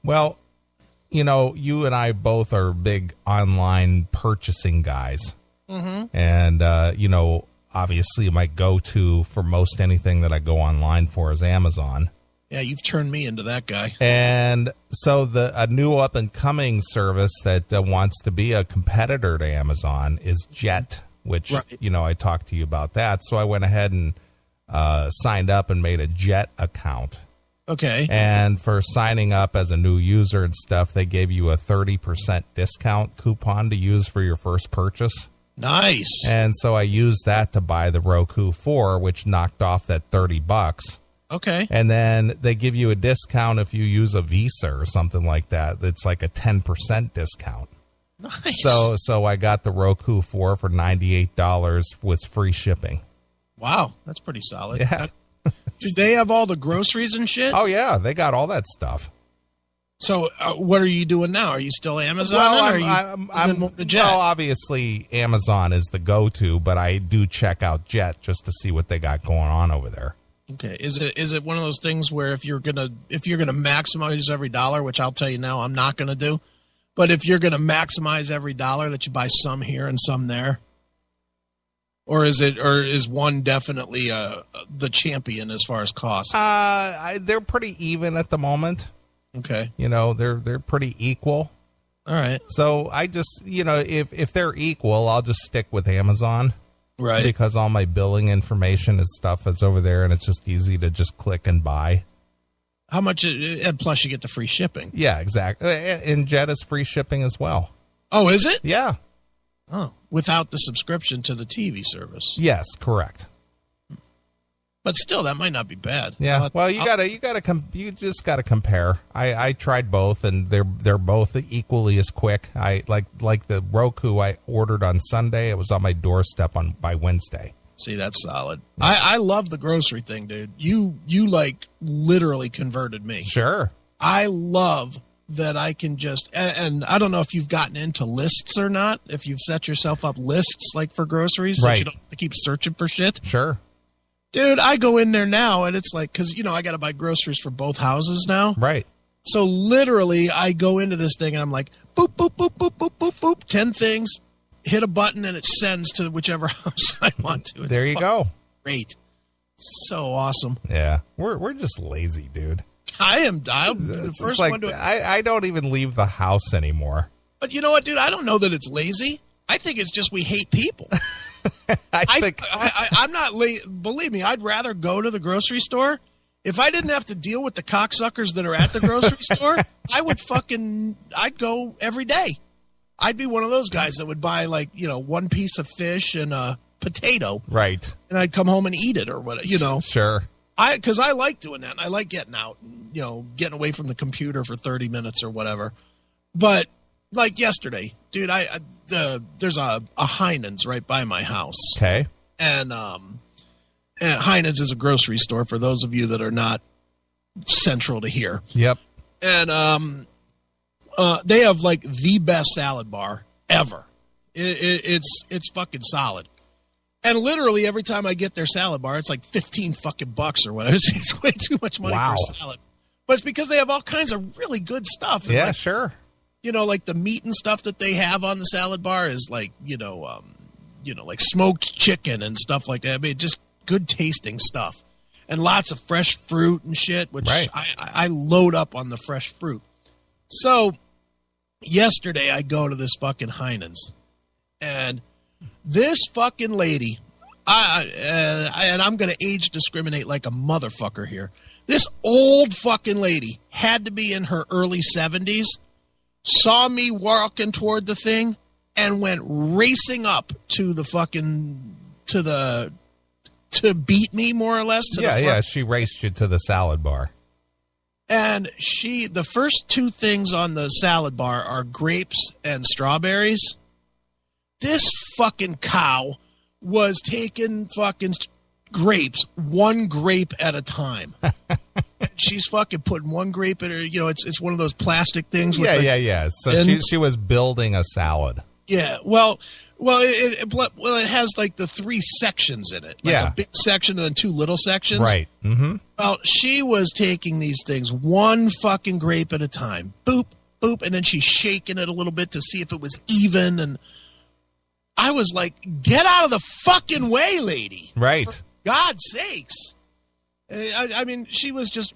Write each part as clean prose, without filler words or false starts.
Well, you and I both are big online purchasing guys. Mm-hmm. And, obviously my go-to for most anything that I go online for is Amazon. Yeah, you've turned me into that guy. And so a new up-and-coming service that wants to be a competitor to Amazon is Jet, which, right. I talked to you about that. So I went ahead and signed up and made a Jet account. Okay. And for signing up as a new user and stuff, they gave you a 30% discount coupon to use for your first purchase. Nice. And so I used that to buy the Roku 4, which knocked off that $30. Okay. And then they give you a discount if you use a Visa or something like that. It's like a 10% discount. Nice. So I got the Roku 4 for $98 with free shipping. Wow, that's pretty solid. Yeah. Do they have all the groceries and shit? Oh, yeah, they got all that stuff. So what are you doing now? Are you still Amazon? Well, obviously Amazon is the go-to, but I do check out Jet just to see what they got going on over there. Okay. Is it one of those things where if you're gonna maximize every dollar, which I'll tell you now I'm not gonna do, but if you're gonna maximize every dollar that you buy some here and some there? Or is one definitely the champion as far as cost? They're pretty even at the moment. Okay. They're pretty equal. All right. So I just, if they're equal, I'll just stick with Amazon. Right. Because all my billing information and stuff is over there, and it's just easy to just click and buy. How much? And plus you get the free shipping. Yeah, exactly. And Jet is free shipping as well. Oh, is it? Yeah. Oh, without the subscription to the TV service. Yes, correct. But still, that might not be bad. Yeah. Well, you just gotta compare. I tried both, and they're both equally as quick. I like the Roku I ordered on Sunday. It was on my doorstep by Wednesday. See, that's solid. I love the grocery thing, dude. You like literally converted me. Sure. I love that I can just, and I don't know if you've gotten into lists or not. If you've set yourself up lists like for groceries, right, so you don't have to keep searching for shit. Sure. Dude, I go in there now, and it's like, because, I got to buy groceries for both houses now. Right. So literally, I go into this thing, and I'm like, boop, boop, boop, boop, boop, boop, boop, 10 things, hit a button, and it sends to whichever house I want to. There you go. Great. So awesome. Yeah. We're just lazy, dude. I am. The first like, one to. I don't even leave the house anymore. But you know what, dude? I don't know that it's lazy. I think it's just we hate people. I'm not believe me, I'd rather go to the grocery store. If I didn't have to deal with the cocksuckers that are at the grocery store, I'd go every day. I'd be one of those guys that would buy one piece of fish and a potato. Right. And I'd come home and eat it or whatever, Sure. Because I like doing that. And I like getting out and, getting away from the computer for 30 minutes or whatever. But like yesterday, dude, there's a Heinen's right by my house. Okay. And Heinen's is a grocery store for those of you that are not central to here. Yep. And they have like the best salad bar ever. It's fucking solid. And literally every time I get their salad bar, it's like 15 fucking bucks or whatever. It's way too much money for a salad. But it's because they have all kinds of really good stuff. And yeah, sure. Like the meat and stuff that they have on the salad bar is like, like smoked chicken and stuff like that. I mean, just good tasting stuff. And lots of fresh fruit and shit, which right. I load up on the fresh fruit. So yesterday I go to this fucking Heinen's, and this fucking lady, and I'm going to age discriminate like a motherfucker here. This old fucking lady had to be in her early 70s, saw me walking toward the thing, and went racing up to the fucking, to beat me more or less. Yeah, she raced you to the salad bar. And the first two things on the salad bar are grapes and strawberries. This fucking cow was taking fucking grapes, one grape at a time. She's fucking putting one grape in her, it's one of those plastic things. Yeah. So she was building a salad. Yeah. Well, Well, it has like the 3 sections in it. Like a big section and then 2 little sections. Right. Mm-hmm. Well, she was taking these things one fucking grape at a time. Boop, boop. And then she's shaking it a little bit to see if it was even. And I was like, get out of the fucking way, lady. Right. For God's sakes. I mean, she was just,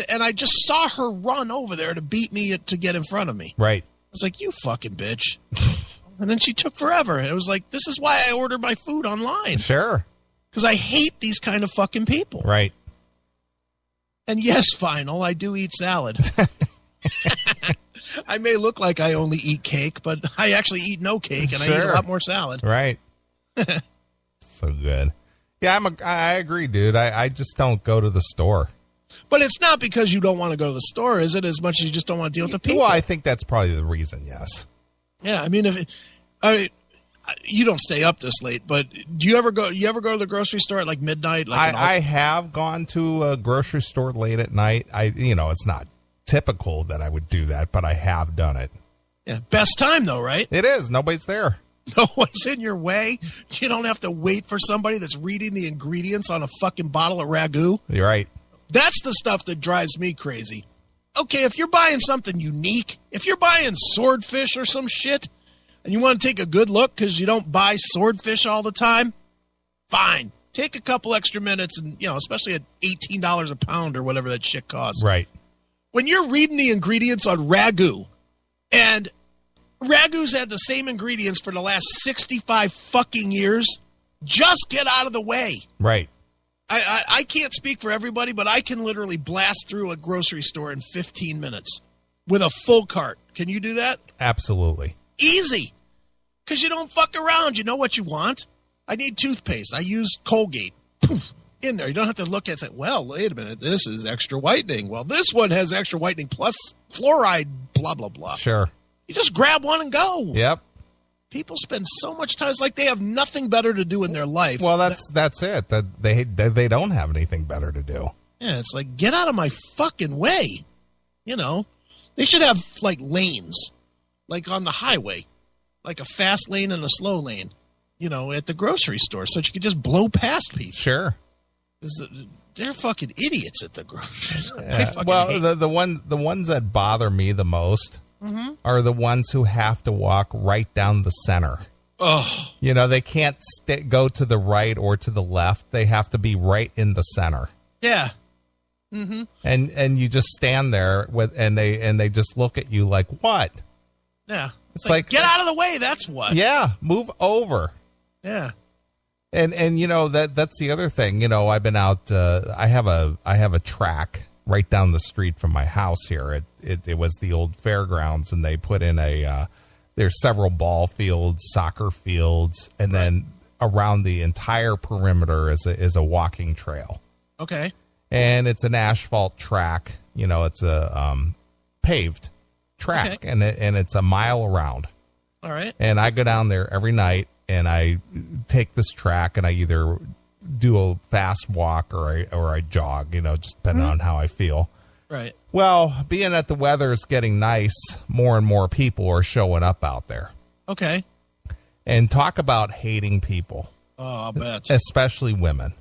and I just saw her run over there to beat me to get in front of me. Right. I was like, you fucking bitch. And then she took forever. It was like, this is why I order my food online. Sure. Because I hate these kind of fucking people. Right. And yes, Final, I do eat salad. I may look like I only eat cake, but I actually eat no cake, and I eat a lot more salad. Right. So good. Yeah, I agree, dude. I just don't go to the store. But it's not because you don't want to go to the store, is it? As much as you just don't want to deal with the people. Well, I think that's probably the reason, yes. Yeah, I mean, you don't stay up this late, but do you ever go? You ever go to the grocery store at like midnight? I have gone to a grocery store late at night. It's not typical that I would do that, but I have done it. Yeah, best time though, right? It is. Nobody's there. No one's in your way. You don't have to wait for somebody that's reading the ingredients on a fucking bottle of ragu. You're right. That's the stuff that drives me crazy. Okay, if you're buying something unique, if you're buying swordfish or some shit, and you want to take a good look because you don't buy swordfish all the time, fine. Take a couple extra minutes and, especially at $18 a pound or whatever that shit costs. Right. When you're reading the ingredients on ragu, and ragu's had the same ingredients for the last 65 fucking years, just get out of the way. Right. I can't speak for everybody, but I can literally blast through a grocery store in 15 minutes with a full cart. Can you do that? Absolutely. Easy. Because you don't fuck around. You know what you want. I need toothpaste. I use Colgate. Poof, in there. You don't have to look at it and say, well, wait a minute. This is extra whitening. Well, this one has extra whitening plus fluoride, blah, blah, blah. Sure. You just grab one and go. Yep. People spend so much time. It's like they have nothing better to do in their life. Well, that's it. That they don't have anything better to do. Yeah, it's like, get out of my fucking way. They should have like lanes, like on the highway, like a fast lane and a slow lane, at the grocery store, so that you could just blow past people. Sure. They're fucking idiots at the grocery store. Well, the ones that bother me the most are the ones who have to walk right down the center. Oh. They can't go to the right or to the left. They have to be right in the center. Yeah. Mm-hmm. And you just stand there and they just look at you like, what? Yeah. It's like get out of the way. That's what. Yeah. Move over. Yeah. And that's the other thing. I've been out. I have a track right down the street from my house here. It was the old fairgrounds, and they put in there's several ball fields, soccer fields, and then around the entire perimeter is a walking trail. Okay. And it's an asphalt track. It's a paved track, and it's a mile around. All right. And I go down there every night, and I take this track, and I either do a fast walk or I jog, just depending on how I feel. Right. Well, being that the weather is getting nice, more and more people are showing up out there. Okay. And talk about hating people. Oh, I'll bet. Especially women.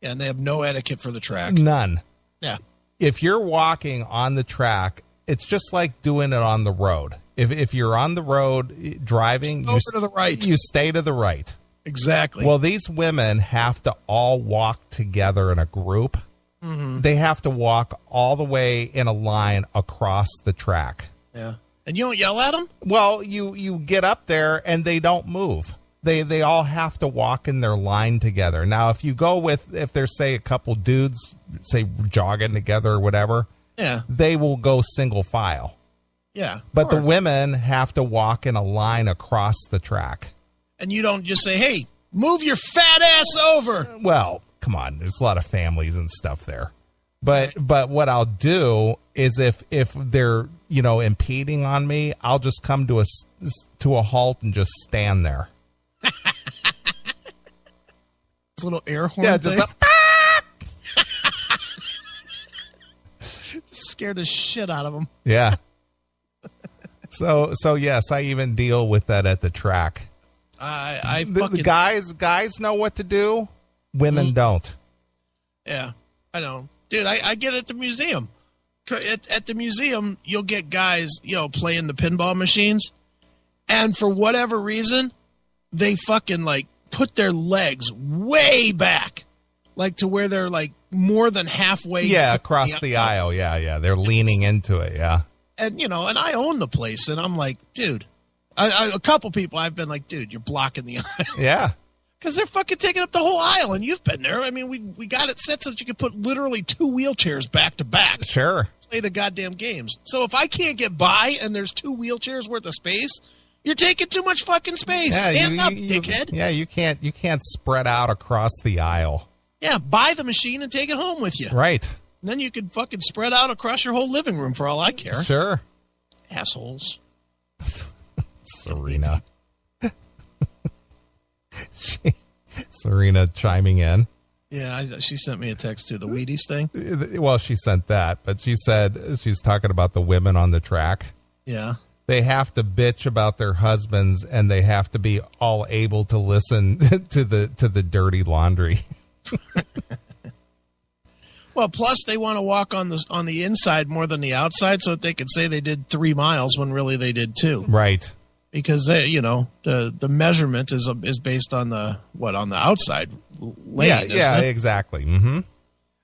Yeah, and they have no etiquette for the track. None. Yeah. If you're walking on the track, it's just like doing it on the road. If you're on the road driving, you to the right. You stay to the right. Exactly. Well, these women have to all walk together in a group. Mm-hmm. They have to walk all the way in a line across the track. Yeah. And you don't yell at them? Well, you get up there and they don't move. They all have to walk in their line together. Now, if there's, say, a couple dudes, say, jogging together or whatever, yeah, they will go single file. Yeah. But the women have to walk in a line across the track. And you don't just say, hey, move your fat ass over. Well, come on. There's a lot of families and stuff there. But what I'll do is if they're, impeding on me, I'll just come to a halt and just stand there. This little air horn thing? Just scared the shit out of them. Yeah. So yes, I even deal with that at the track. The guys know what to do. Women don't. Yeah, I know. Dude, I get it at the museum. At the museum, you'll get guys, playing the pinball machines. And for whatever reason, they fucking, put their legs way back. To where they're, more than halfway. Yeah, across the aisle. Yeah. They're leaning into it, yeah. And, and I own the place. And I'm like, dude. A couple people I've been like, dude, you're blocking the aisle. Yeah. Because they're fucking taking up the whole aisle, and you've been there. I mean, we got it set so that you can put literally 2 wheelchairs back to back. Sure. Play the goddamn games. So if I can't get by and there's 2 wheelchairs worth of space, you're taking too much fucking space. Yeah, Stand up, dickhead. Yeah, you can't spread out across the aisle. Yeah, buy the machine and take it home with you. Right. And then you can fucking spread out across your whole living room for all I care. Sure. Assholes. Serena. Serena chiming in. Yeah, she sent me a text too. The Wheaties thing. Well, she sent that, but she said she's talking about the women on the track. Yeah. They have to bitch about their husbands, and they have to be all able to listen to the dirty laundry. Well, plus they want to walk on the inside more than the outside, so that they could say they did 3 miles when really they did 2. Right. Because they, the measurement is based on the outside lane. Yeah, exactly. Mm-hmm.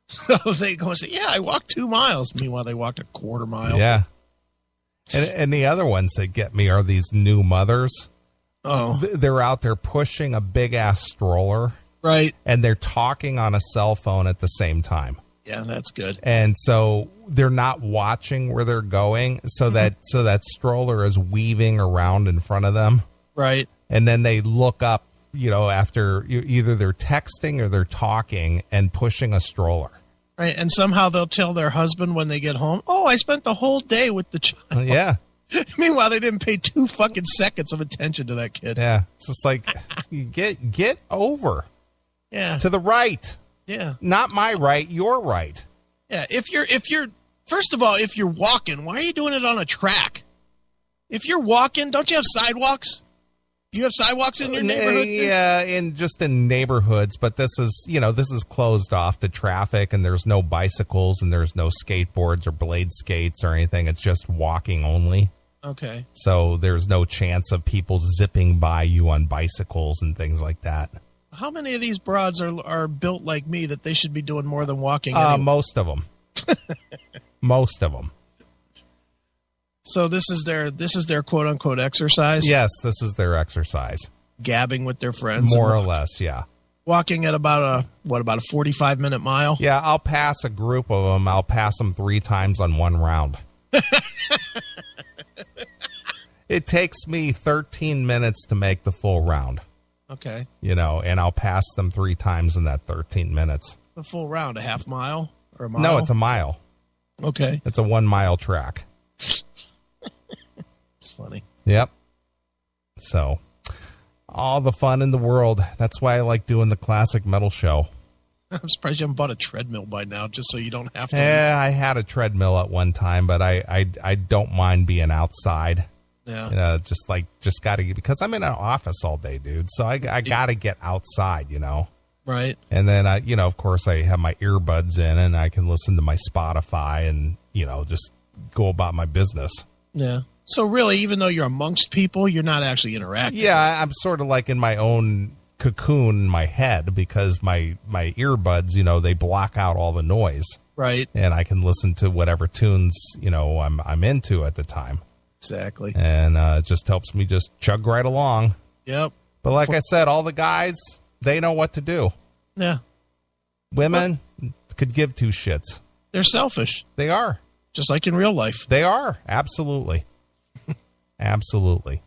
So they go and say, "Yeah, I walked 2 miles." Meanwhile, they walked a quarter mile. Yeah. And the other ones that get me are these new mothers. Oh, they're out there pushing a big ass stroller, right? And they're talking on a cell phone at the same time. Yeah, that's good. And so they're not watching where they're going, so that stroller is weaving around in front of them. Right. And then they look up, after either they're texting or they're talking and pushing a stroller. Right. And somehow they'll tell their husband when they get home, "Oh, I spent the whole day with the child." Yeah. Meanwhile, they didn't pay 2 fucking seconds of attention to that kid. Yeah. It's just like, get over. Yeah. To the right. Yeah. Not my right, your right. Yeah. If you're first of all, if you're walking, why are you doing it on a track? If you're walking, don't you have sidewalks? You have sidewalks in your neighborhood? Yeah, in neighborhoods, but this is closed off to traffic, and there's no bicycles and there's no skateboards or blade skates or anything. It's just walking only. Okay. So there's no chance of people zipping by you on bicycles and things like that. How many of these broads are built like me that they should be doing more than walking? Anyway? Most of them. Most of them. So this is their quote unquote exercise? Yes, this is their exercise. Gabbing with their friends? More or less, yeah. Walking at about a 45-minute mile? Yeah, I'll pass a group of them. I'll pass them 3 times on one round. It takes me 13 minutes to make the full round. Okay. And I'll pass them 3 times in that 13 minutes. A full round, a half mile or a mile? No, it's a mile. Okay. It's a 1 mile track. It's funny. Yep. So, all the fun in the world. That's why I like doing the classic metal show. I'm surprised you haven't bought a treadmill by now, just so you don't have to. Yeah, I had a treadmill at one time, but I don't mind being outside. Yeah. Just got to, because I'm in an office all day, dude. So I got to get outside, Right. And then of course I have my earbuds in and I can listen to my Spotify and, just go about my business. Yeah. So really, even though you're amongst people, you're not actually interacting. Yeah. I'm sort of like in my own cocoon in my head because my earbuds, they block out all the noise. Right. And I can listen to whatever tunes, I'm into at the time. Exactly. And it just helps me just chug right along. Yep. But like I said, all the guys, they know what to do. Yeah. Women could give 2 shits. They're selfish. They are. Just like in real life. They are. Absolutely. Absolutely.